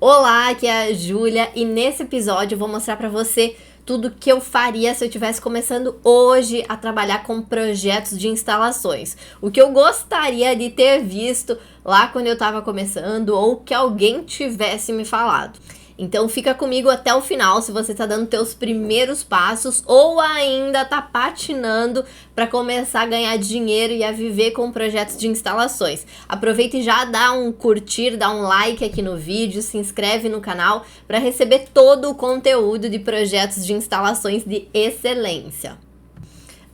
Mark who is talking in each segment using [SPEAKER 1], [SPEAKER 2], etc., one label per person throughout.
[SPEAKER 1] Olá, aqui é a Júlia e nesse episódio eu vou mostrar pra você tudo que eu faria se eu estivesse começando hoje a trabalhar com projetos de instalações. O que eu gostaria de ter visto lá quando eu estava começando ou que alguém tivesse me falado. Então fica comigo até o final se você está dando teus primeiros passos ou ainda está patinando para começar a ganhar dinheiro e a viver com projetos de instalações. Aproveita e já dá um curtir, dá um like aqui no vídeo, se inscreve no canal para receber todo o conteúdo de projetos de instalações de excelência.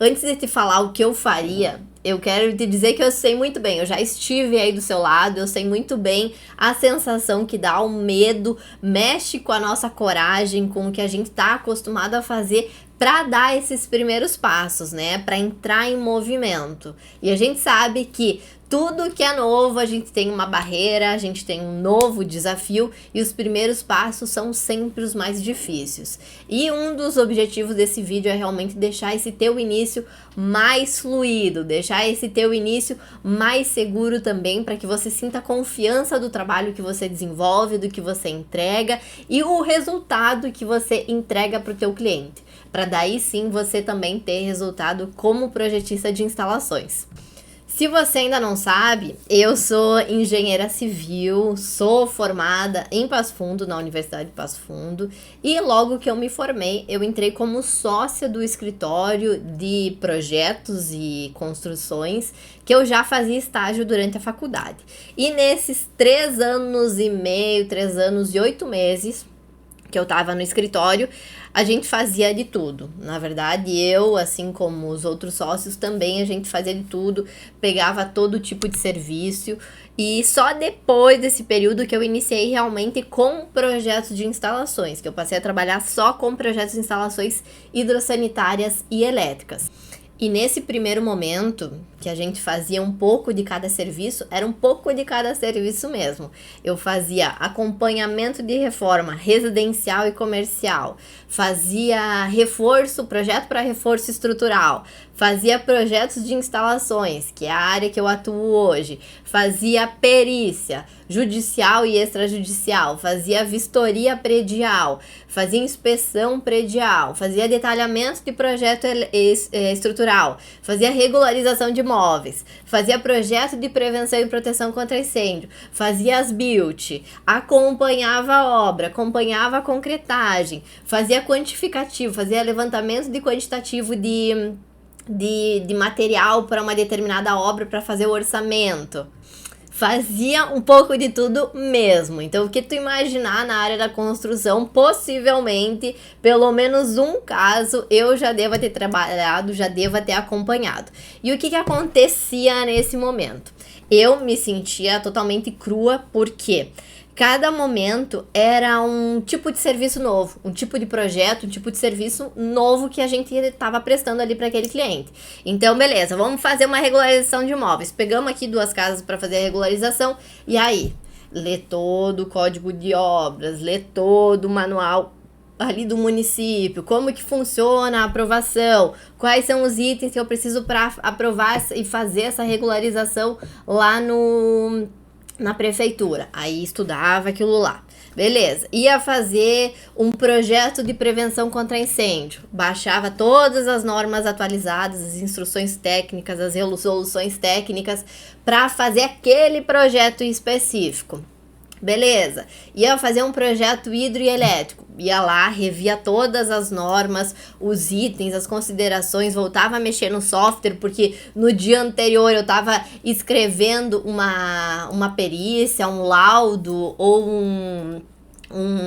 [SPEAKER 1] Antes de te falar o que eu faria, eu quero te dizer que eu sei muito bem, eu já estive aí do seu lado, eu sei muito bem a sensação que dá, o medo, mexe com a nossa coragem, com o que a gente tá acostumado a fazer para dar esses primeiros passos, né? Para entrar em movimento. E a gente sabe que tudo que é novo, a gente tem uma barreira, a gente tem um novo desafio e os primeiros passos são sempre os mais difíceis. E um dos objetivos desse vídeo é realmente deixar esse teu início mais fluido, deixar esse teu início mais seguro também, para que você sinta confiança do trabalho que você desenvolve, do que você entrega e o resultado que você entrega para o teu cliente, para daí sim você também ter resultado como projetista de instalações. Se você ainda não sabe, eu sou engenheira civil, sou formada em Passo Fundo, na Universidade de Passo Fundo, e logo que eu me formei, eu entrei como sócia do escritório de projetos e construções, que eu já fazia estágio durante a faculdade. E nesses 3 anos e meio, 3 anos e 8 meses que eu tava no escritório, a gente fazia de tudo. Na verdade, eu, assim como os outros sócios, também a gente fazia de tudo, pegava todo tipo de serviço. E só depois desse período que eu iniciei realmente com projetos de instalações, que eu passei a trabalhar só com projetos de instalações hidrossanitárias e elétricas. E nesse primeiro momento, que a gente fazia um pouco de cada serviço, era um pouco de cada serviço mesmo. Eu fazia acompanhamento de reforma residencial e comercial, fazia reforço, projeto para reforço estrutural, fazia projetos de instalações, que é a área que eu atuo hoje, fazia perícia judicial e extrajudicial, fazia vistoria predial, fazia inspeção predial, fazia detalhamento de projeto estrutural, fazia regularização de imóveis, fazia projeto de prevenção e proteção contra incêndio, fazia as build, acompanhava a obra, acompanhava a concretagem, fazia quantificativo, fazia levantamento de quantitativo de material para uma determinada obra para fazer o orçamento. Fazia um pouco de tudo mesmo. Então, o que tu imaginar na área da construção, possivelmente, pelo menos um caso, eu já deva ter trabalhado, já deva ter acompanhado. E o que acontecia nesse momento? Eu me sentia totalmente crua, porque cada momento era um tipo de serviço novo, um tipo de projeto, um tipo de serviço novo que a gente estava prestando ali para aquele cliente. Então, beleza, vamos fazer uma regularização de imóveis. Pegamos aqui 2 casas para fazer a regularização e aí, lê todo o código de obras, lê todo o manual ali do município, como que funciona a aprovação, quais são os itens que eu preciso para aprovar e fazer essa regularização lá na prefeitura. Aí estudava aquilo lá. Beleza. Ia fazer um projeto de prevenção contra incêndio. Baixava todas as normas atualizadas, as instruções técnicas, as resoluções técnicas para fazer aquele projeto específico. Beleza, ia fazer um projeto hidroelétrico, ia lá, revia todas as normas, os itens, as considerações, voltava a mexer no software, porque no dia anterior eu estava escrevendo uma perícia, um laudo ou um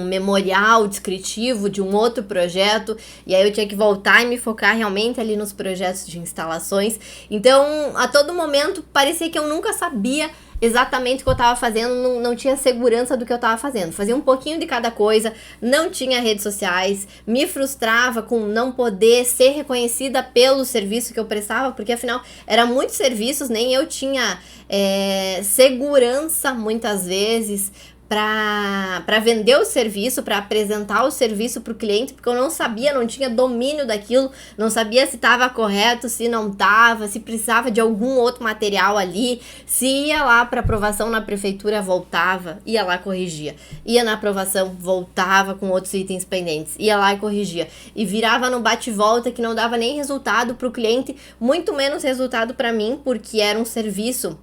[SPEAKER 1] memorial descritivo de um outro projeto, e aí eu tinha que voltar e me focar realmente ali nos projetos de instalações. Então, a todo momento, parecia que eu nunca sabia exatamente o que eu estava fazendo, não tinha segurança do que eu estava fazendo. Fazia um pouquinho de cada coisa, não tinha redes sociais, me frustrava com não poder ser reconhecida pelo serviço que eu prestava, porque afinal, eram muitos serviços, nem eu tinha segurança muitas vezes para vender o serviço, para apresentar o serviço para o cliente, porque eu não sabia, não tinha domínio daquilo, não sabia se estava correto, se não estava, se precisava de algum outro material ali, se ia lá para aprovação na prefeitura, voltava, ia lá, corrigia, ia na aprovação, voltava com outros itens pendentes, ia lá e corrigia, e virava no bate-volta que não dava nem resultado para o cliente, muito menos resultado para mim, porque era um serviço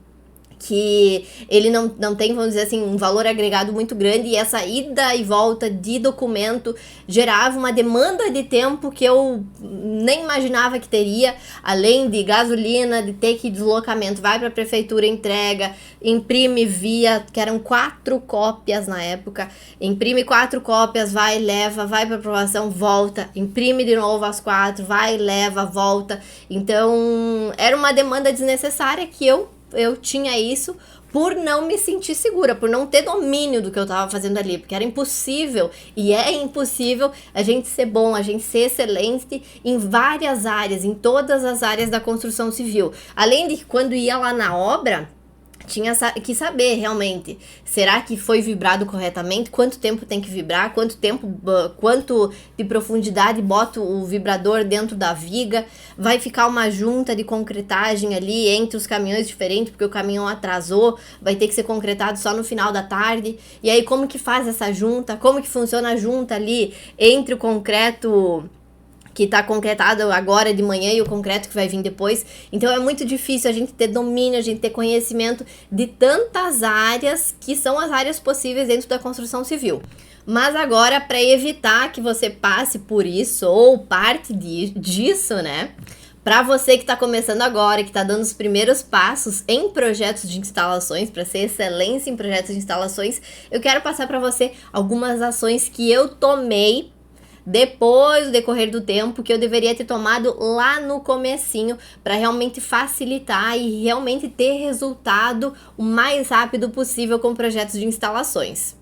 [SPEAKER 1] que ele não tem, vamos dizer assim, um valor agregado muito grande, e essa ida e volta de documento gerava uma demanda de tempo que eu nem imaginava que teria, além de gasolina, de ter que deslocamento, vai para a prefeitura, entrega, imprime via, que eram 4 cópias na época, imprime 4 cópias, vai, leva, vai para aprovação, volta, imprime de novo as 4, vai, leva, volta. Então era uma demanda desnecessária que eu tinha isso por não me sentir segura, por não ter domínio do que eu tava fazendo ali, porque era impossível, e é impossível a gente ser bom, a gente ser excelente em várias áreas, em todas as áreas da construção civil. Além de que quando ia lá na obra, tinha que saber realmente, será que foi vibrado corretamente, quanto tempo tem que vibrar, quanto de profundidade bota o vibrador dentro da viga, vai ficar uma junta de concretagem ali entre os caminhões diferentes, porque o caminhão atrasou, vai ter que ser concretado só no final da tarde, e aí como que faz essa junta, como que funciona a junta ali entre o concreto que está concretado agora de manhã e o concreto que vai vir depois. Então é muito difícil a gente ter domínio, a gente ter conhecimento de tantas áreas que são as áreas possíveis dentro da construção civil. Mas agora, para evitar que você passe por isso ou parte disso, né? Para você que está começando agora, que está dando os primeiros passos em projetos de instalações, para ser excelência em projetos de instalações, eu quero passar para você algumas ações que eu tomei depois do decorrer do tempo, que eu deveria ter tomado lá no comecinho, para realmente facilitar e realmente ter resultado o mais rápido possível com projetos de instalações.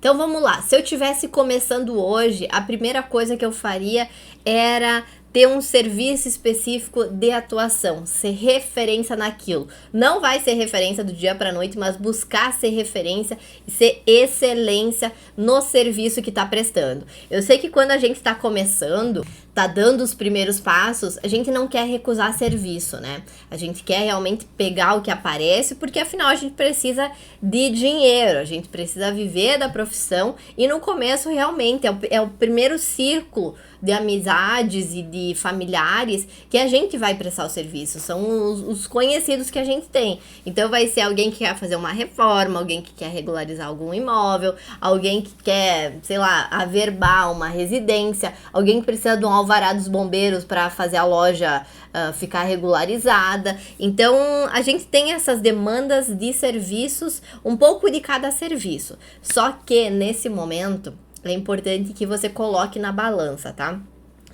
[SPEAKER 1] Então vamos lá, se eu tivesse começando hoje, a primeira coisa que eu faria era ter um serviço específico de atuação, ser referência naquilo. Não vai ser referência do dia para a noite, mas buscar ser referência e ser excelência no serviço que está prestando. Eu sei que quando a gente está começando, tá dando os primeiros passos, a gente não quer recusar serviço, né? A gente quer realmente pegar o que aparece, porque afinal a gente precisa de dinheiro, a gente precisa viver da profissão, e no começo realmente é o primeiro círculo de amizades e de familiares que a gente vai prestar o serviço, são os conhecidos que a gente tem. Então vai ser alguém que quer fazer uma reforma, alguém que quer regularizar algum imóvel, alguém que quer, sei lá, averbar uma residência, alguém que precisa de um alvará dos bombeiros para fazer a loja ficar regularizada. Então a gente tem essas demandas de serviços, um pouco de cada serviço. Só que nesse momento é importante que você coloque na balança, tá?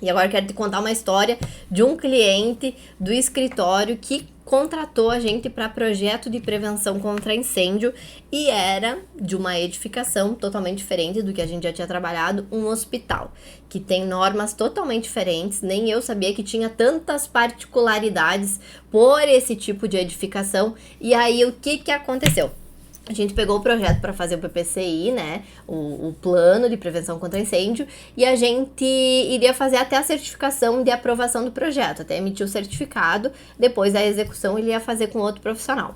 [SPEAKER 1] E agora eu quero te contar uma história de um cliente do escritório que contratou a gente para projeto de prevenção contra incêndio, e era de uma edificação totalmente diferente do que a gente já tinha trabalhado, um hospital, que tem normas totalmente diferentes. Nem eu sabia que tinha tantas particularidades por esse tipo de edificação. E aí o que aconteceu? A gente pegou o projeto para fazer o PPCI, né, o plano de prevenção contra incêndio, e a gente iria fazer até a certificação de aprovação do projeto, até emitir o certificado. Depois da execução ele ia fazer com outro profissional.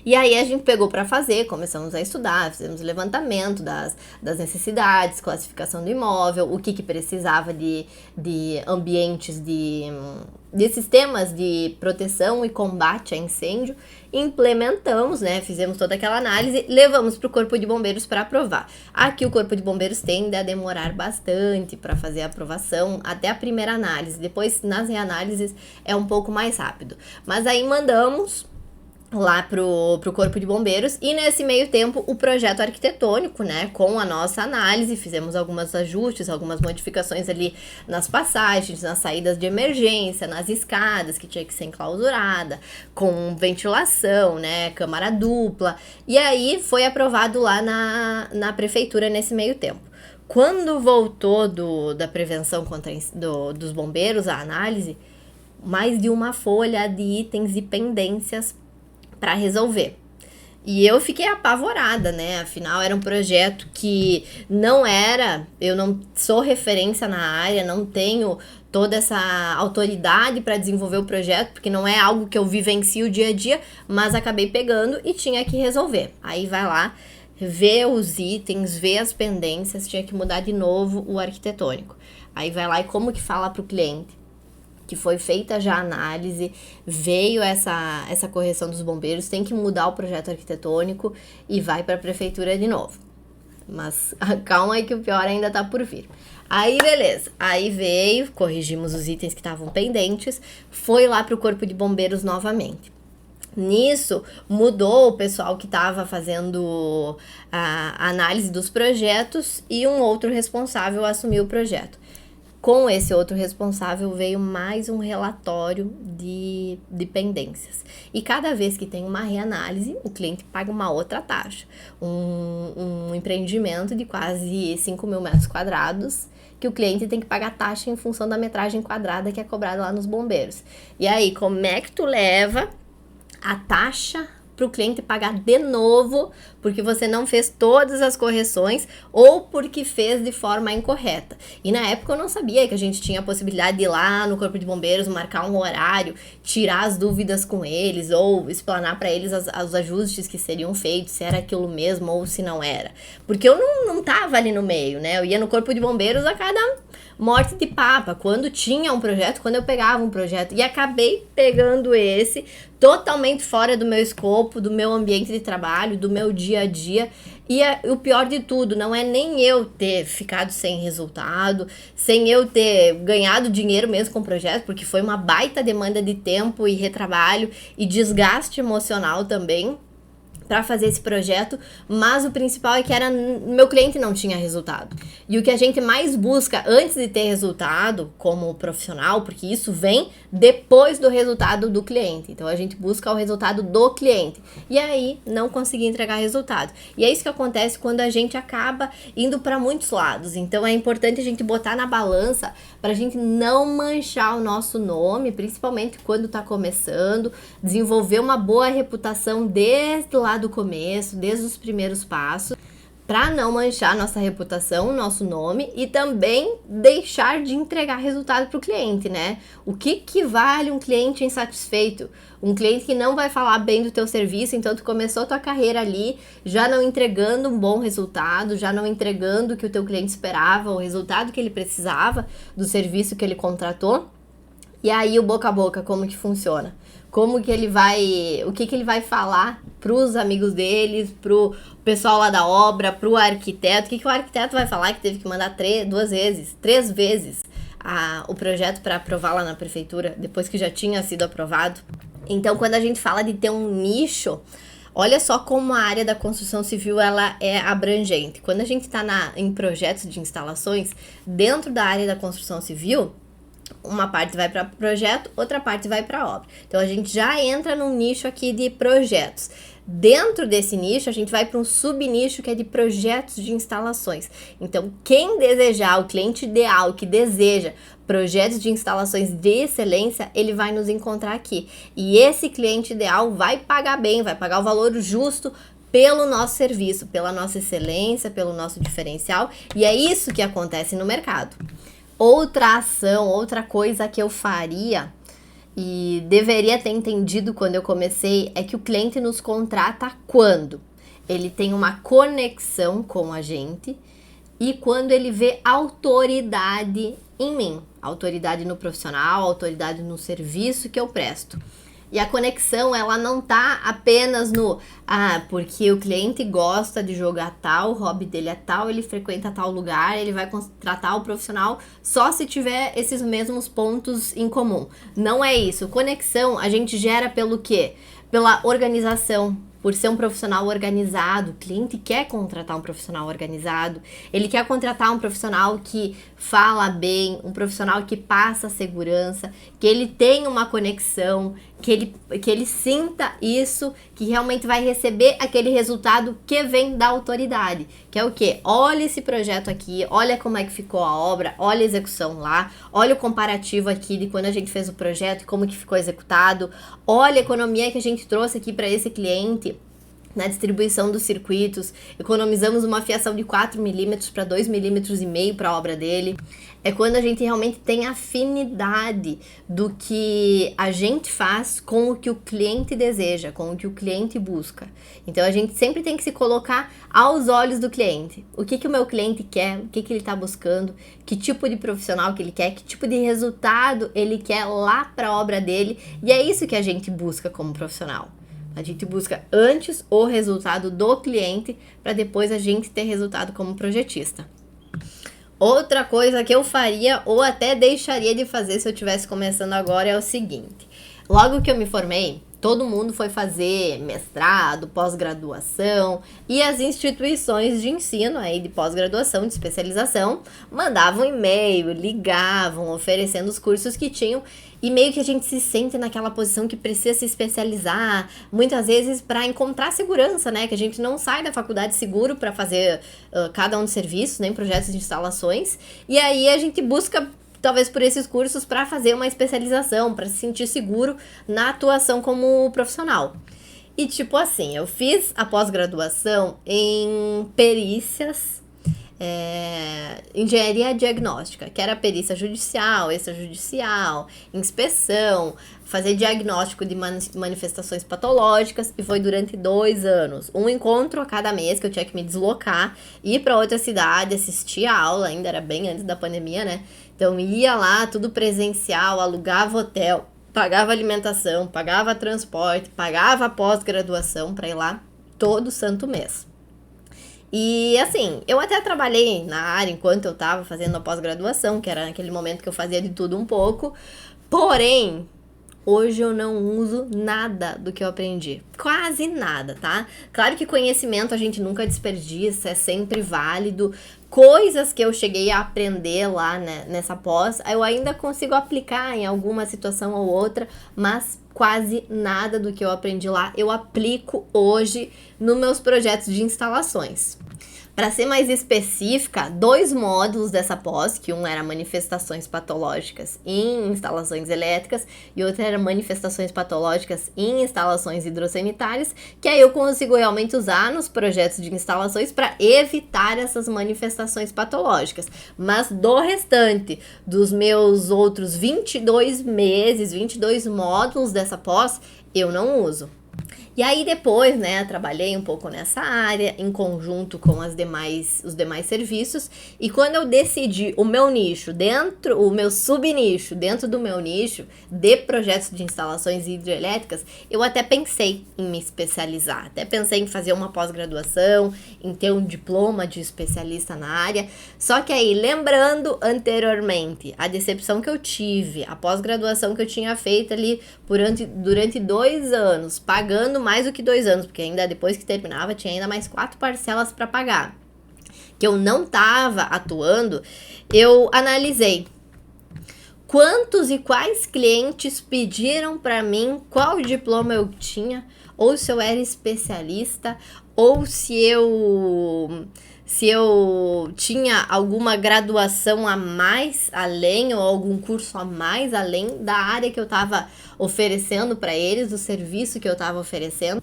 [SPEAKER 1] E aí a gente pegou para fazer, começamos a estudar, fizemos o levantamento das necessidades, classificação do imóvel, o que precisava de ambientes, de sistemas de proteção e combate a incêndio. Implementamos, né, fizemos toda aquela análise, levamos para o Corpo de Bombeiros para aprovar. Aqui o Corpo de Bombeiros tende a demorar bastante para fazer a aprovação, até a primeira análise. Depois, nas reanálises, é um pouco mais rápido. Mas aí mandamos lá pro Corpo de Bombeiros, e nesse meio tempo o projeto arquitetônico, né, com a nossa análise, fizemos alguns ajustes, algumas modificações ali nas passagens, nas saídas de emergência, nas escadas que tinha que ser enclausurada, com ventilação, né, câmara dupla, e aí foi aprovado lá na prefeitura nesse meio tempo. Quando voltou da prevenção dos bombeiros, a análise, mais de uma folha de itens e pendências para resolver. E eu fiquei apavorada, né? Afinal, era um projeto que eu não sou referência na área, não tenho toda essa autoridade para desenvolver o projeto, porque não é algo que eu vivencio dia a dia, mas acabei pegando e tinha que resolver. Aí vai lá, vê os itens, vê as pendências, tinha que mudar de novo o arquitetônico. Aí vai lá e como que fala para o cliente? Que foi feita já a análise, veio essa correção dos bombeiros, tem que mudar o projeto arquitetônico e vai para a prefeitura de novo. Mas calma aí que o pior ainda tá por vir. Aí, beleza. Aí veio, corrigimos os itens que estavam pendentes, foi lá pro corpo de bombeiros novamente. Nisso, mudou o pessoal que estava fazendo a análise dos projetos e um outro responsável assumiu o projeto. Com esse outro responsável veio mais um relatório de pendências. E cada vez que tem uma reanálise, o cliente paga uma outra taxa. Um empreendimento de quase 5 mil metros quadrados, que o cliente tem que pagar taxa em função da metragem quadrada que é cobrada lá nos bombeiros. E aí, como é que tu leva a taxa para o cliente pagar de novo porque você não fez todas as correções ou porque fez de forma incorreta? E na época eu não sabia que a gente tinha a possibilidade de ir lá no Corpo de Bombeiros, marcar um horário, tirar as dúvidas com eles ou explanar para eles os ajustes que seriam feitos, se era aquilo mesmo ou se não era. Porque eu não tava ali no meio, né? Eu ia no Corpo de Bombeiros a cada morte de papa, quando tinha um projeto, quando eu pegava um projeto, e acabei pegando esse totalmente fora do meu escopo, do meu ambiente de trabalho, do meu dia a dia. E o pior de tudo, não é nem eu ter ficado sem resultado, sem eu ter ganhado dinheiro mesmo com o projeto, porque foi uma baita demanda de tempo e retrabalho e desgaste emocional também para fazer esse projeto, mas o principal é que meu cliente não tinha resultado. E o que a gente mais busca antes de ter resultado como profissional, porque isso vem depois do resultado do cliente. Então a gente busca o resultado do cliente. E aí não conseguir entregar resultado. E é isso que acontece quando a gente acaba indo para muitos lados. Então é importante a gente botar na balança para a gente não manchar o nosso nome, principalmente quando está começando, desenvolver uma boa reputação desde lá do começo, desde os primeiros passos, para não manchar nossa reputação, nosso nome e também deixar de entregar resultado para o cliente, né? O que vale um cliente insatisfeito? Um cliente que não vai falar bem do teu serviço, então tu começou tua carreira ali já não entregando um bom resultado, já não entregando o que o teu cliente esperava, o resultado que ele precisava do serviço que ele contratou. E aí o boca a boca, como que funciona? Como que ele vai, o que ele vai falar pros amigos deles, pro pessoal lá da obra, pro arquiteto? O que o arquiteto vai falar que teve que mandar três vezes o projeto para aprovar lá na prefeitura, depois que já tinha sido aprovado? Então, quando a gente fala de ter um nicho, olha só como a área da construção civil ela é abrangente. Quando a gente está em projetos de instalações, dentro da área da construção civil, uma parte vai para projeto, outra parte vai para obra. Então a gente já entra num nicho aqui de projetos. Dentro desse nicho, a gente vai para um subnicho que é de projetos de instalações. Então, quem desejar, o cliente ideal que deseja projetos de instalações de excelência, ele vai nos encontrar aqui. E esse cliente ideal vai pagar bem, vai pagar o valor justo pelo nosso serviço, pela nossa excelência, pelo nosso diferencial. E é isso que acontece no mercado. Outra ação, outra coisa que eu faria e deveria ter entendido quando eu comecei é que o cliente nos contrata quando ele tem uma conexão com a gente e quando ele vê autoridade em mim, autoridade no profissional, autoridade no serviço que eu presto. E a conexão, ela não tá apenas no, porque o cliente gosta de jogar tal, o hobby dele é tal, ele frequenta tal lugar, ele vai contratar o profissional só se tiver esses mesmos pontos em comum. Não é isso. Conexão a gente gera pelo quê? Pela organização. Por ser um profissional organizado, o cliente quer contratar um profissional organizado, ele quer contratar um profissional que fala bem, um profissional que passa segurança, que ele tenha uma conexão, que ele sinta isso, que realmente vai receber aquele resultado que vem da autoridade, que é o quê? Olha esse projeto aqui, olha como é que ficou a obra, olha a execução lá, olha o comparativo aqui de quando a gente fez o projeto e como que ficou executado, olha a economia que a gente trouxe aqui para esse cliente. na distribuição dos circuitos, economizamos uma fiação de 4 milímetros para 2,5 milímetros para a obra dele. É quando a gente realmente tem afinidade do que a gente faz com o que o cliente deseja, com o que o cliente busca. Então a gente sempre tem que se colocar aos olhos do cliente. O que o meu cliente quer, o que ele está buscando, que tipo de profissional que ele quer, que tipo de resultado ele quer lá para a obra dele. E é isso que a gente busca como profissional. A gente busca antes o resultado do cliente para depois a gente ter resultado como projetista. Outra coisa que eu faria ou até deixaria de fazer se eu estivesse começando agora é o seguinte. Logo que eu me formei, todo mundo foi fazer mestrado, pós-graduação, e as instituições de ensino aí de pós-graduação, de especialização, mandavam e-mail, ligavam, oferecendo os cursos que tinham, e meio que a gente se sente naquela posição que precisa se especializar, muitas vezes para encontrar segurança, né? Que a gente não sai da faculdade seguro para fazer cada um dos serviços, nem projetos de instalações, e aí a gente busca talvez por esses cursos para fazer uma especialização, para se sentir seguro na atuação como profissional. E tipo assim, eu fiz a pós-graduação em perícias, engenharia diagnóstica, que era perícia judicial, extrajudicial, inspeção, fazer diagnóstico de manifestações patológicas, e foi durante 2 anos. Um encontro a cada mês que eu tinha que me deslocar, ir para outra cidade, assistir a aula, ainda era bem antes da pandemia, né? Então ia lá, tudo presencial, alugava hotel, pagava alimentação, pagava transporte, pagava pós-graduação para ir lá todo santo mês. E assim, eu até trabalhei na área enquanto eu estava fazendo a pós-graduação, que era naquele momento que eu fazia de tudo um pouco, porém, hoje eu não uso nada do que eu aprendi. Quase nada, tá? Claro que conhecimento a gente nunca desperdiça, é sempre válido. Coisas que eu cheguei a aprender lá, né, nessa pós, eu ainda consigo aplicar em alguma situação ou outra, mas quase nada do que eu aprendi lá eu aplico hoje nos meus projetos de instalações. Para ser mais específica, 2 módulos dessa pós, que um era manifestações patológicas em instalações elétricas e outro era manifestações patológicas em instalações hidrossanitárias, que aí eu consigo realmente usar nos projetos de instalações para evitar essas manifestações patológicas. Mas do restante, dos meus outros 22 meses, 22 módulos dessa pós, eu não uso. E aí depois, né, trabalhei um pouco nessa área, em conjunto com os demais serviços, e quando eu decidi o meu nicho o meu subnicho dentro do meu nicho de projetos de instalações hidrelétricas, eu até pensei em me especializar, até pensei em fazer uma pós-graduação, em ter um diploma de especialista na área, só que aí, lembrando anteriormente a decepção que eu tive, a pós-graduação que eu tinha feito ali durante 2 anos, pagando mais do que 2 anos, porque ainda depois que terminava tinha ainda mais 4 parcelas para pagar, que eu não estava atuando, eu analisei quantos e quais clientes pediram para mim qual diploma eu tinha, ou se eu era especialista, ou se eu tinha alguma graduação a mais além, ou algum curso a mais além da área que eu estava oferecendo para eles, do serviço que eu estava oferecendo.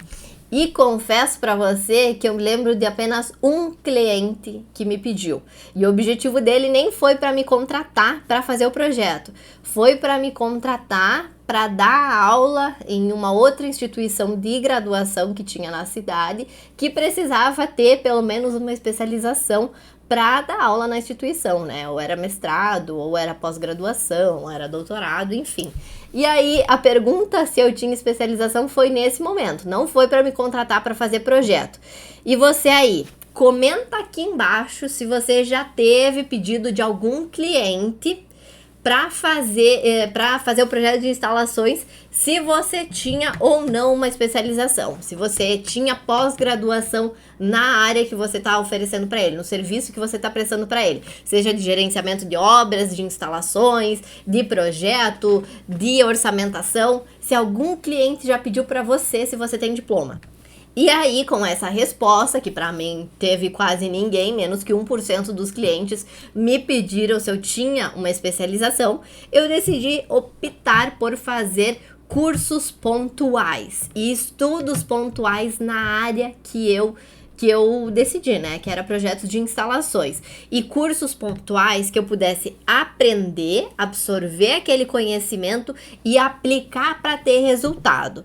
[SPEAKER 1] E confesso para você que eu lembro de apenas um cliente que me pediu. E o objetivo dele nem foi para me contratar para fazer o projeto. Foi para me contratar para dar aula em uma outra instituição de graduação que tinha na cidade, que precisava ter pelo menos uma especialização para dar aula na instituição, né? Ou era mestrado, ou era pós-graduação, ou era doutorado, enfim. E aí, a pergunta se eu tinha especialização foi nesse momento, não foi para me contratar para fazer projeto. E você aí, comenta aqui embaixo se você já teve pedido de algum cliente para fazer o projeto de instalações, se você tinha ou não uma especialização, se você tinha pós-graduação na área que você está oferecendo para ele, no serviço que você está prestando para ele, seja de gerenciamento de obras, de instalações, de projeto, de orçamentação, se algum cliente já pediu para você se você tem diploma. E aí, com essa resposta, que para mim teve quase ninguém, menos que 1% dos clientes me pediram se eu tinha uma especialização, eu decidi optar por fazer cursos pontuais e estudos pontuais na área que eu decidi, né, que era projetos de instalações, e cursos pontuais que eu pudesse aprender, absorver aquele conhecimento e aplicar para ter resultado.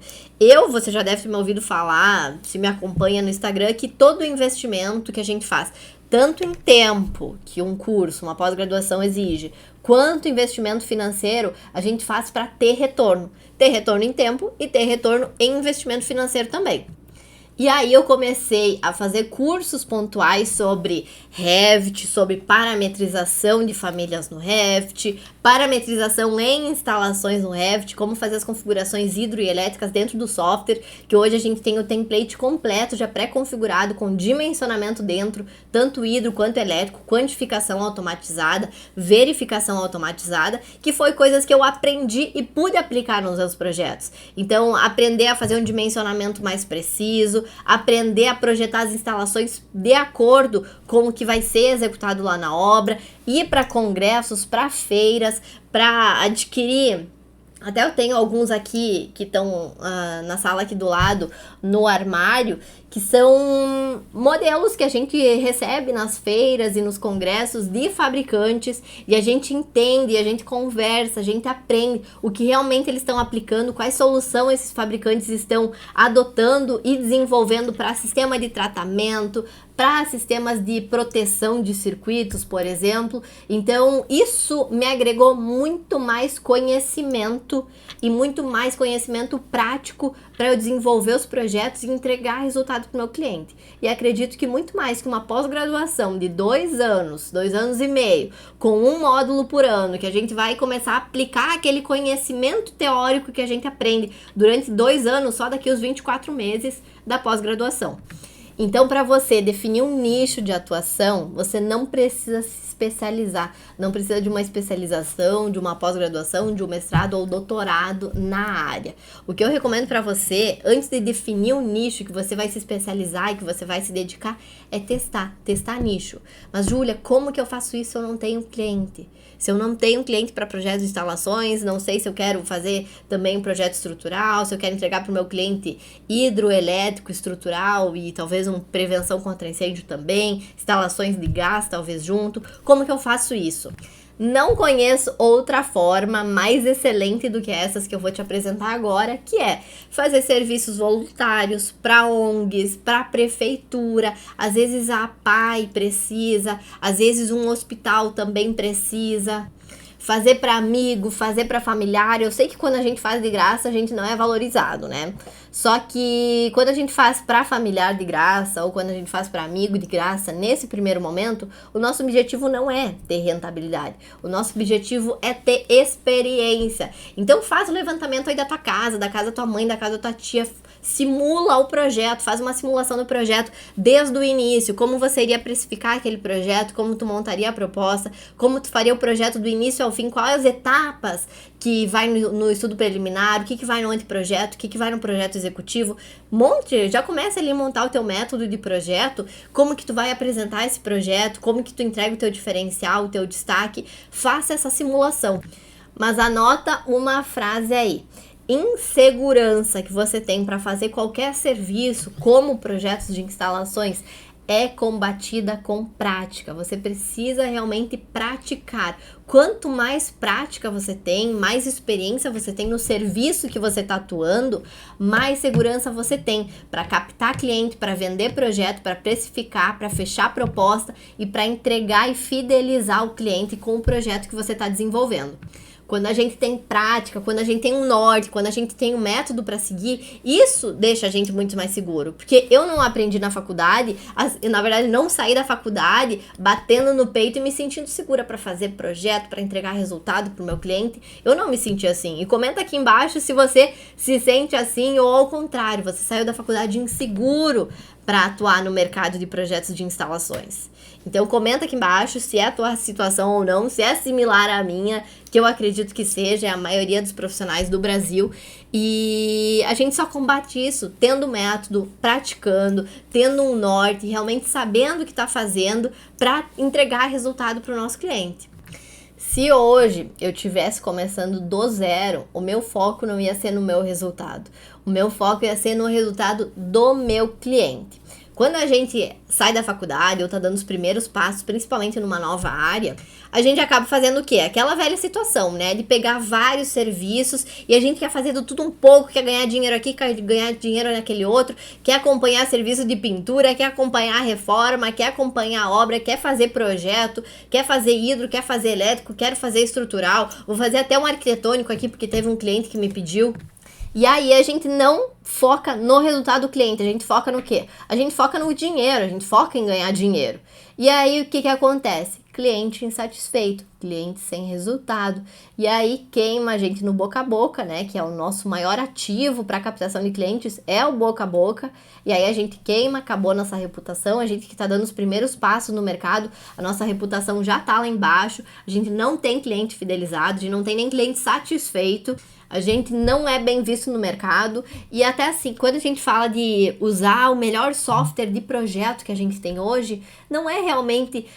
[SPEAKER 1] Você já deve ter me ouvido falar, se me acompanha no Instagram, que todo investimento que a gente faz, tanto em tempo, que um curso, uma pós-graduação exige, quanto investimento financeiro, a gente faz para ter retorno. Ter retorno em tempo e ter retorno em investimento financeiro também. E aí eu comecei a fazer cursos pontuais sobre Revit, sobre parametrização de famílias no Revit, parametrização em instalações no Revit, como fazer as configurações hidroelétricas dentro do software, que hoje a gente tem o template completo, já pré-configurado, com dimensionamento dentro, tanto hidro quanto elétrico, quantificação automatizada, verificação automatizada, que foi coisas que eu aprendi e pude aplicar nos meus projetos. Então, aprender a fazer um dimensionamento mais preciso, aprender a projetar as instalações de acordo com o que vai ser executado lá na obra, ir para congressos, para feiras, para adquirir. Até eu tenho alguns aqui que estão na sala aqui do lado, no armário, que são modelos que a gente recebe nas feiras e nos congressos de fabricantes, e a gente entende, a gente conversa, a gente aprende o que realmente eles estão aplicando, quais soluções esses fabricantes estão adotando e desenvolvendo para sistema de tratamento, para sistemas de proteção de circuitos, por exemplo. Então, isso me agregou muito mais conhecimento e muito mais conhecimento prático para eu desenvolver os projetos e entregar resultado para o meu cliente. E acredito que muito mais que uma pós-graduação de 2 anos, 2 anos e meio, com um módulo por ano, que a gente vai começar a aplicar aquele conhecimento teórico que a gente aprende durante 2 anos, só daqui os 24 meses da pós-graduação. Então, para você definir um nicho de atuação, você não precisa se especializar, não precisa de uma especialização, de uma pós-graduação, de um mestrado ou doutorado na área. O que eu recomendo para você, antes de definir um nicho que você vai se especializar e que você vai se dedicar, é testar nicho. Mas, Júlia, como que eu faço isso se eu não tenho cliente? Se eu não tenho cliente para projetos de instalações, não sei se eu quero fazer também um projeto estrutural, se eu quero entregar para o meu cliente hidroelétrico estrutural e talvez uma prevenção contra incêndio também, instalações de gás talvez junto. Como que eu faço isso? Não conheço outra forma mais excelente do que essas que eu vou te apresentar agora, que é fazer serviços voluntários para ONGs, para prefeitura, às vezes a APAE precisa, às vezes um hospital também precisa. Fazer para amigo, fazer para familiar. Eu sei que quando a gente faz de graça, a gente não é valorizado, né? Só que quando a gente faz para familiar de graça ou quando a gente faz para amigo de graça, nesse primeiro momento, o nosso objetivo não é ter rentabilidade. O nosso objetivo é ter experiência. Então faz o levantamento aí da tua casa, da casa da tua mãe, da casa da tua tia. Simula o projeto, faz uma simulação do projeto desde o início, como você iria precificar aquele projeto, como tu montaria a proposta, como tu faria o projeto do início ao fim, quais as etapas que vai no estudo preliminar, o que vai no anteprojeto, o que vai no projeto executivo. Já começa ali a montar o teu método de projeto, como que tu vai apresentar esse projeto, como que tu entrega o teu diferencial, o teu destaque, faça essa simulação. Mas anota uma frase aí. Insegurança que você tem para fazer qualquer serviço, como projetos de instalações, é combatida com prática. Você precisa realmente praticar. Quanto mais prática você tem, mais experiência você tem no serviço que você está atuando, mais segurança você tem para captar cliente, para vender projeto, para precificar, para fechar proposta e para entregar e fidelizar o cliente com o projeto que você está desenvolvendo. Quando a gente tem prática, quando a gente tem um norte, quando a gente tem um método para seguir, isso deixa a gente muito mais seguro. Porque eu não aprendi na faculdade, na verdade não saí da faculdade batendo no peito e me sentindo segura para fazer projeto, para entregar resultado pro meu cliente. Eu não me senti assim. E comenta aqui embaixo se você se sente assim ou ao contrário, você saiu da faculdade inseguro para atuar no mercado de projetos de instalações. Então comenta aqui embaixo se é a tua situação ou não, se é similar à minha, que eu acredito que seja, é a maioria dos profissionais do Brasil. E a gente só combate isso tendo método, praticando, tendo um norte, realmente sabendo o que está fazendo para entregar resultado para o nosso cliente. Se hoje eu tivesse começando do zero, o meu foco não ia ser no meu resultado. O meu foco ia ser no resultado do meu cliente. Quando a gente sai da faculdade ou tá dando os primeiros passos, principalmente numa nova área, a gente acaba fazendo o quê? Aquela velha situação, né? De pegar vários serviços e a gente quer fazer do tudo um pouco, quer ganhar dinheiro aqui, quer ganhar dinheiro naquele outro, quer acompanhar serviço de pintura, quer acompanhar reforma, quer acompanhar obra, quer fazer projeto, quer fazer hidro, quer fazer elétrico, quer fazer estrutural, vou fazer até um arquitetônico aqui porque teve um cliente que me pediu. E aí a gente não foca no resultado do cliente, a gente foca no quê? A gente foca no dinheiro, a gente foca em ganhar dinheiro. E aí o que acontece? Cliente insatisfeito, cliente sem resultado. E aí queima a gente no boca a boca, né? Que é o nosso maior ativo para captação de clientes, é o boca a boca. E aí a gente queima, acabou a nossa reputação, a gente que está dando os primeiros passos no mercado, a nossa reputação já tá lá embaixo, a gente não tem cliente fidelizado, a gente não tem nem cliente satisfeito. A gente não é bem visto no mercado e até assim, quando a gente fala de usar o melhor software de projeto que a gente tem hoje, não é realmente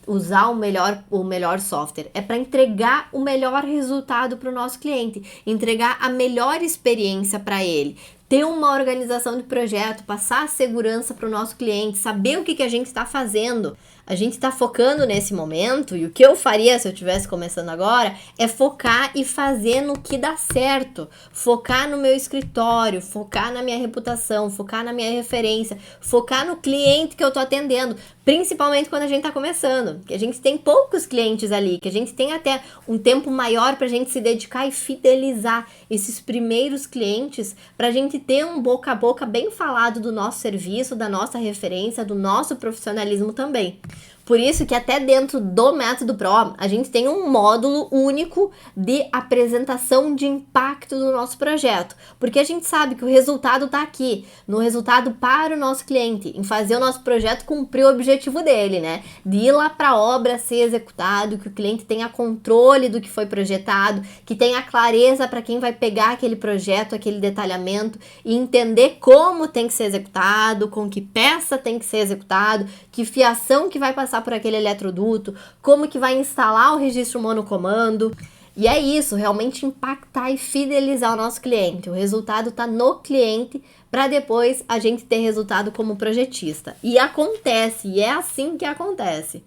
[SPEAKER 1] usar o melhor software, é para entregar o melhor resultado para o nosso cliente, entregar a melhor experiência para ele, ter uma organização de projeto, passar a segurança para o nosso cliente, saber o que a gente está fazendo. A gente está focando nesse momento e o que eu faria se eu estivesse começando agora é focar e fazer no que dá certo, focar no meu escritório, focar na minha reputação, focar na minha referência, focar no cliente que eu tô atendendo, principalmente quando a gente tá começando, que a gente tem poucos clientes ali, que a gente tem até um tempo maior pra gente se dedicar e fidelizar esses primeiros clientes, pra gente ter um boca a boca bem falado do nosso serviço, da nossa referência, do nosso profissionalismo também. Por isso que até dentro do Método Pro, a gente tem um módulo único de apresentação de impacto do nosso projeto. Porque a gente sabe que o resultado está aqui, no resultado para o nosso cliente, em fazer o nosso projeto cumprir o objetivo dele, né? De ir lá para a obra ser executado, que o cliente tenha controle do que foi projetado, que tenha clareza para quem vai pegar aquele projeto, aquele detalhamento e entender como tem que ser executado, com que peça tem que ser executado, que fiação que vai passar por aquele eletroduto, como que vai instalar o registro monocomando. E é isso, realmente impactar e fidelizar o nosso cliente. O resultado está no cliente para depois a gente ter resultado como projetista. E acontece, e é assim que acontece.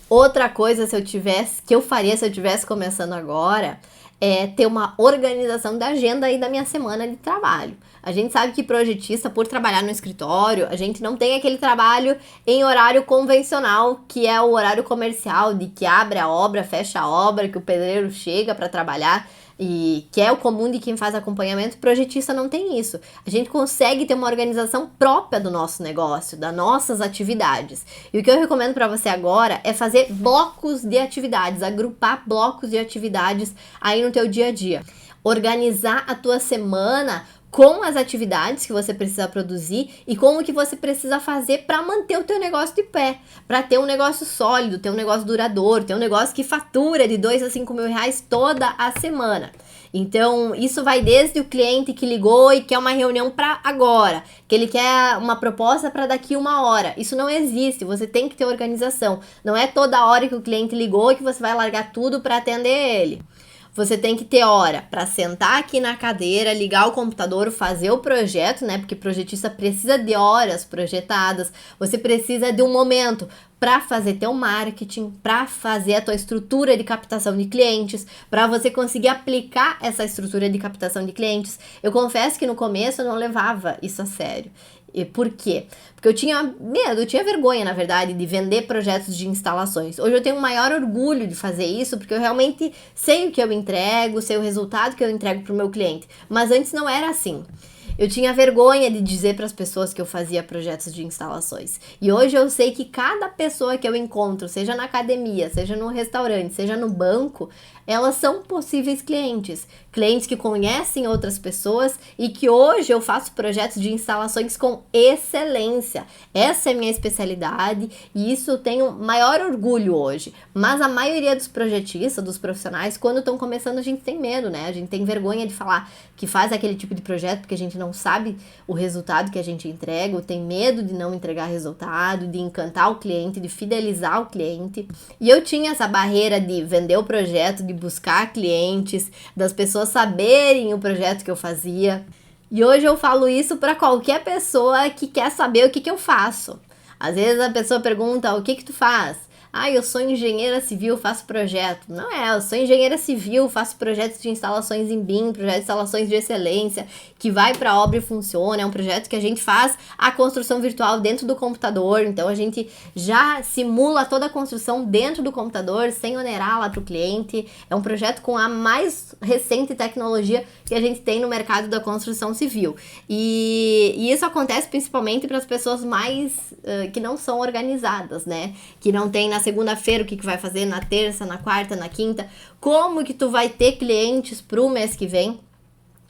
[SPEAKER 1] Outra coisa que eu faria se eu estivesse começando agora é ter uma organização da agenda aí da minha semana de trabalho. A gente sabe que projetista, por trabalhar no escritório, a gente não tem aquele trabalho em horário convencional, que é o horário comercial, de que abre a obra, fecha a obra, que o pedreiro chega para trabalhar, e que é o comum de quem faz acompanhamento. Projetista não tem isso. A gente consegue ter uma organização própria do nosso negócio, das nossas atividades. E o que eu recomendo para você agora é fazer blocos de atividades, agrupar blocos de atividades aí no teu dia a dia. Organizar a tua semana com as atividades que você precisa produzir e com o que você precisa fazer para manter o teu negócio de pé, para ter um negócio sólido, ter um negócio duradouro, ter um negócio que fatura de 2 a 5 mil reais toda a semana. Então, isso vai desde o cliente que ligou e quer uma reunião para agora, que ele quer uma proposta para daqui 1 hora. Isso não existe, você tem que ter organização. Não é toda hora que o cliente ligou que você vai largar tudo para atender ele. Você tem que ter hora para sentar aqui na cadeira, ligar o computador, fazer o projeto, né? Porque projetista precisa de horas projetadas. Você precisa de um momento para fazer teu marketing, para fazer a tua estrutura de captação de clientes, para você conseguir aplicar essa estrutura de captação de clientes. Eu confesso que no começo eu não levava isso a sério. E por quê? Porque eu tinha medo, eu tinha vergonha, na verdade, de vender projetos de instalações. Hoje eu tenho o maior orgulho de fazer isso, porque eu realmente sei o que eu entrego, sei o resultado que eu entrego para o meu cliente. Mas antes não era assim. Eu tinha vergonha de dizer para as pessoas que eu fazia projetos de instalações. E hoje eu sei que cada pessoa que eu encontro, seja na academia, seja no restaurante, seja no banco, elas são possíveis clientes. Clientes que conhecem outras pessoas e que hoje eu faço projetos de instalações com excelência. Essa é a minha especialidade e isso eu tenho maior orgulho hoje. Mas a maioria dos projetistas, dos profissionais, quando estão começando, a gente tem medo, né? A gente tem vergonha de falar que faz aquele tipo de projeto porque a gente não não sabe o resultado que a gente entrega, ou tem medo de não entregar resultado, de encantar o cliente, de fidelizar o cliente. E eu tinha essa barreira de vender o projeto, de buscar clientes, das pessoas saberem o projeto que eu fazia. E hoje eu falo isso para qualquer pessoa que quer saber o que eu faço. Às vezes a pessoa pergunta, o que tu faz? Ah, eu sou engenheira civil, faço projeto. Não é, eu sou engenheira civil, faço projetos de instalações em BIM, projetos de instalações de excelência, que vai para a obra e funciona. É um projeto que a gente faz a construção virtual dentro do computador. Então, a gente já simula toda a construção dentro do computador, sem onerar lá para o cliente. É um projeto com a mais recente tecnologia que a gente tem no mercado da construção civil. E isso acontece principalmente para as pessoas mais que não são organizadas, né? Que não tem na segunda-feira o que vai fazer, na terça, na quarta, na quinta. Como que tu vai ter clientes pro mês que vem?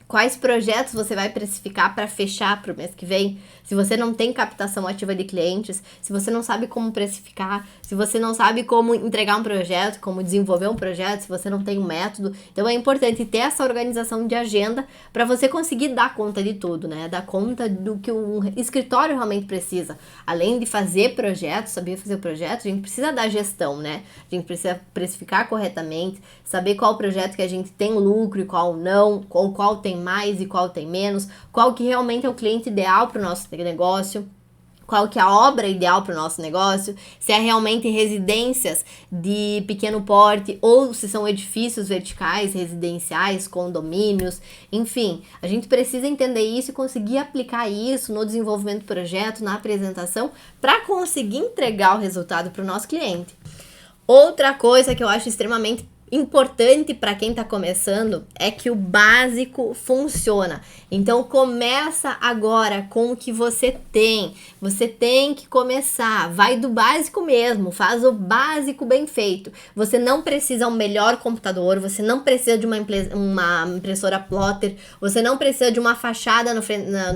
[SPEAKER 1] Quais projetos você vai precificar para fechar para o mês que vem? Se você não tem captação ativa de clientes, se você não sabe como precificar, se você não sabe como entregar um projeto, como desenvolver um projeto, se você não tem um método. Então é importante ter essa organização de agenda para você conseguir dar conta de tudo, né? Dar conta do que o escritório realmente precisa. Além de fazer projetos, saber fazer o projeto, a gente precisa da gestão, né? A gente precisa precificar corretamente, saber qual projeto que a gente tem lucro e qual não, ou qual tem mais e qual tem menos, qual que realmente é o cliente ideal para o nosso negócio, qual que é a obra ideal para o nosso negócio, se é realmente residências de pequeno porte ou se são edifícios verticais, residenciais, condomínios, enfim, a gente precisa entender isso e conseguir aplicar isso no desenvolvimento do projeto, na apresentação, para conseguir entregar o resultado para o nosso cliente. Outra coisa que eu acho extremamente importante para quem está começando é que o básico funciona. Então começa agora com o que você tem. Você tem que começar, vai do básico mesmo, faz o básico bem feito. Você não precisa um melhor computador, você não precisa de uma impressora plotter, você não precisa de uma fachada no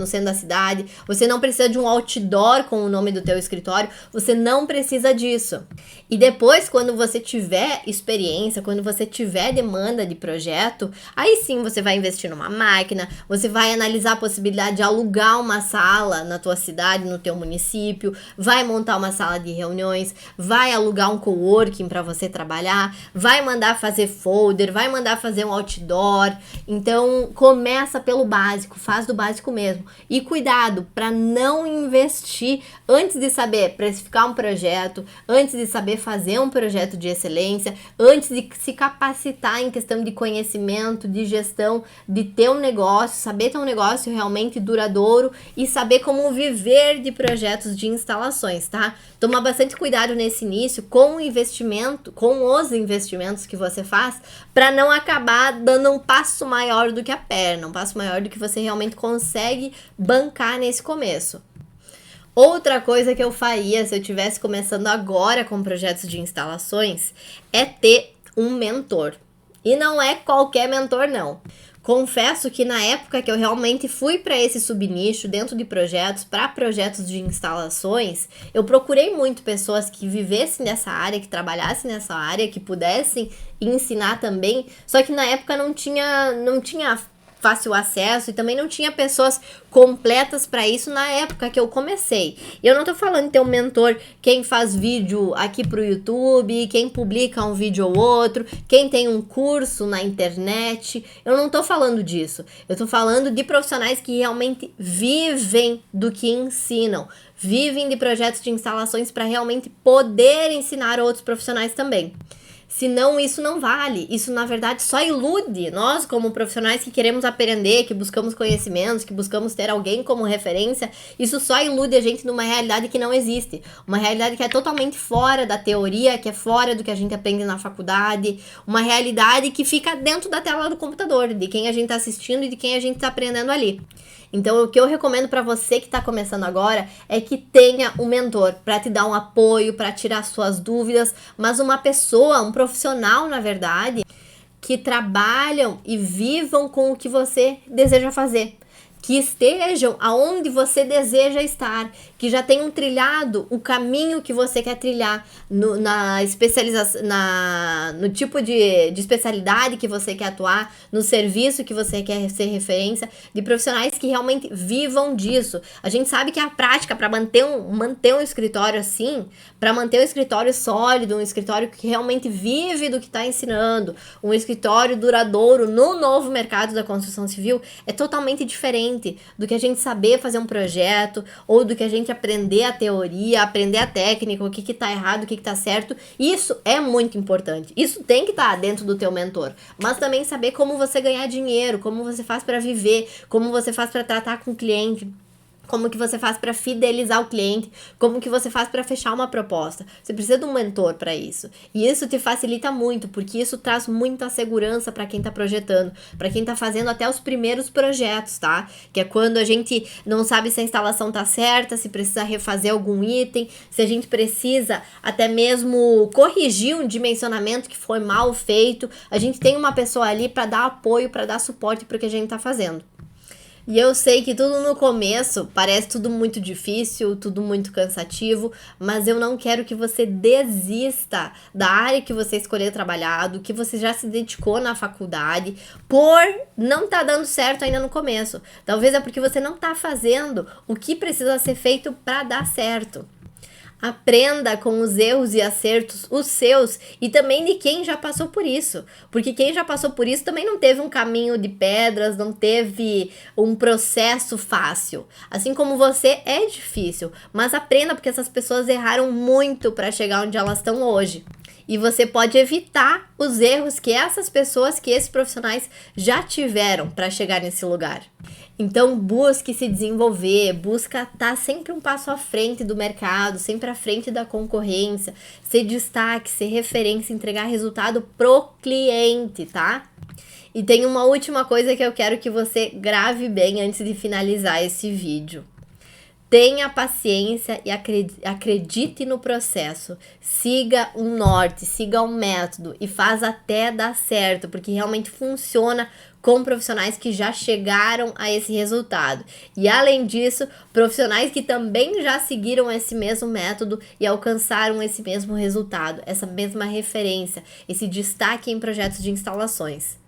[SPEAKER 1] centro da cidade, você não precisa de um outdoor com o nome do teu escritório, você não precisa disso. E depois, quando você tiver experiência, quando você tiver demanda de projeto, aí sim você vai investir numa máquina, você vai analisar a possibilidade de alugar uma sala na tua cidade, no teu município, vai montar uma sala de reuniões, vai alugar um coworking para você trabalhar, vai mandar fazer folder, vai mandar fazer um outdoor. Então começa pelo básico, faz do básico mesmo. E cuidado para não investir antes de saber precificar um projeto, antes de saber fazer um projeto de excelência, antes de se capacitar em questão de conhecimento, de gestão, de ter um negócio, saber ter um negócio realmente duradouro e saber como viver de projetos de instalações, tá? Toma bastante cuidado nesse início com o investimento, com os investimentos que você faz, para não acabar dando um passo maior do que a perna, um passo maior do que você realmente consegue bancar nesse começo. Outra coisa que eu faria se eu estivesse começando agora com projetos de instalações é ter um mentor. E não é qualquer mentor, não. Confesso que na época que eu realmente fui para esse subnicho dentro de projetos, para projetos de instalações, eu procurei muito pessoas que vivessem nessa área, que trabalhassem nessa área, que pudessem ensinar também. Só que na época não tinha fácil acesso e também não tinha pessoas completas para isso na época que eu comecei. Eu não tô falando de ter um mentor, quem faz vídeo aqui pro YouTube, quem publica um vídeo ou outro, quem tem um curso na internet. Eu não tô falando disso. Eu tô falando de profissionais que realmente vivem do que ensinam, vivem de projetos de instalações para realmente poder ensinar outros profissionais também. Senão isso não vale, isso na verdade só ilude nós como profissionais que queremos aprender, que buscamos conhecimentos, que buscamos ter alguém como referência, isso só ilude a gente numa realidade que não existe, uma realidade que é totalmente fora da teoria, que é fora do que a gente aprende na faculdade, uma realidade que fica dentro da tela do computador, de quem a gente está assistindo e de quem a gente está aprendendo ali. Então, o que eu recomendo para você que está começando agora é que tenha um mentor para te dar um apoio, para tirar suas dúvidas, mas uma pessoa, um profissional, na verdade, que trabalham e vivam com o que você deseja fazer. que estejam aonde você deseja estar, que já tenham trilhado o caminho que você quer trilhar na especialização, no tipo de especialidade que você quer atuar, no serviço que você quer ser referência, de profissionais que realmente vivam disso. A gente sabe que a prática para manter um escritório assim, para manter um escritório sólido, um escritório que realmente vive do que está ensinando, um escritório duradouro no novo mercado da construção civil, é totalmente diferente do que a gente saber fazer um projeto, ou do que a gente aprender a teoria, aprender a técnica, o que tá errado, o que tá certo. Isso é muito importante. Isso tem que estar dentro do teu mentor. Mas também saber como você ganhar dinheiro, como você faz para viver, como você faz para tratar com o cliente, como que você faz para fidelizar o cliente, como que você faz para fechar uma proposta. Você precisa de um mentor para isso. E isso te facilita muito, porque isso traz muita segurança para quem está projetando, para quem está fazendo até os primeiros projetos, tá? Que é quando a gente não sabe se a instalação tá certa, se precisa refazer algum item, se a gente precisa até mesmo corrigir um dimensionamento que foi mal feito. A gente tem uma pessoa ali para dar apoio, para dar suporte para o que a gente está fazendo. E eu sei que tudo no começo parece tudo muito difícil, tudo muito cansativo, mas eu não quero que você desista da área que você escolheu trabalhar, do que você já se dedicou na faculdade, por não tá dando certo ainda no começo. Talvez é porque você não tá fazendo o que precisa ser feito para dar certo. Aprenda com os erros e acertos, os seus, e também de quem já passou por isso. Porque quem já passou por isso também não teve um caminho de pedras, não teve um processo fácil. Assim como você é difícil, mas aprenda porque essas pessoas erraram muito para chegar onde elas estão hoje. E você pode evitar os erros que essas pessoas, que esses profissionais já tiveram para chegar nesse lugar. Então, busque se desenvolver, busca estar sempre um passo à frente do mercado, sempre à frente da concorrência, ser destaque, ser referência, entregar resultado pro cliente, tá? E tem uma última coisa que eu quero que você grave bem antes de finalizar esse vídeo. Tenha paciência e acredite no processo. Siga um norte, siga um método e faz até dar certo, porque realmente funciona com profissionais que já chegaram a esse resultado. E além disso, profissionais que também já seguiram esse mesmo método e alcançaram esse mesmo resultado, essa mesma referência, esse destaque em projetos de instalações.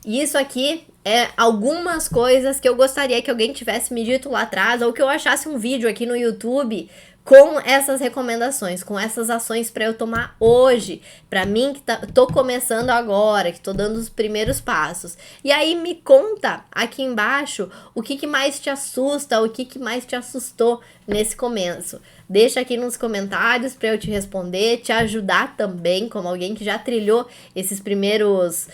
[SPEAKER 1] E isso aqui é algumas coisas que eu gostaria que alguém tivesse me dito lá atrás, ou que eu achasse um vídeo aqui no YouTube com essas recomendações, com essas ações para eu tomar hoje, para mim que tô começando agora, que tô dando os primeiros passos. E aí me conta aqui embaixo o que mais te assusta, o que mais te assustou nesse começo. Deixa aqui nos comentários para eu te responder, te ajudar também, como alguém que já trilhou esses primeiros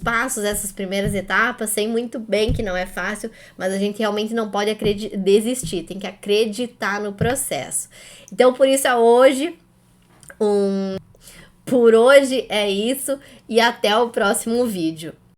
[SPEAKER 1] passos, essas primeiras etapas. Sei muito bem que não é fácil, mas a gente realmente não pode desistir, tem que acreditar no processo. Então, por isso por hoje é isso e até o próximo vídeo.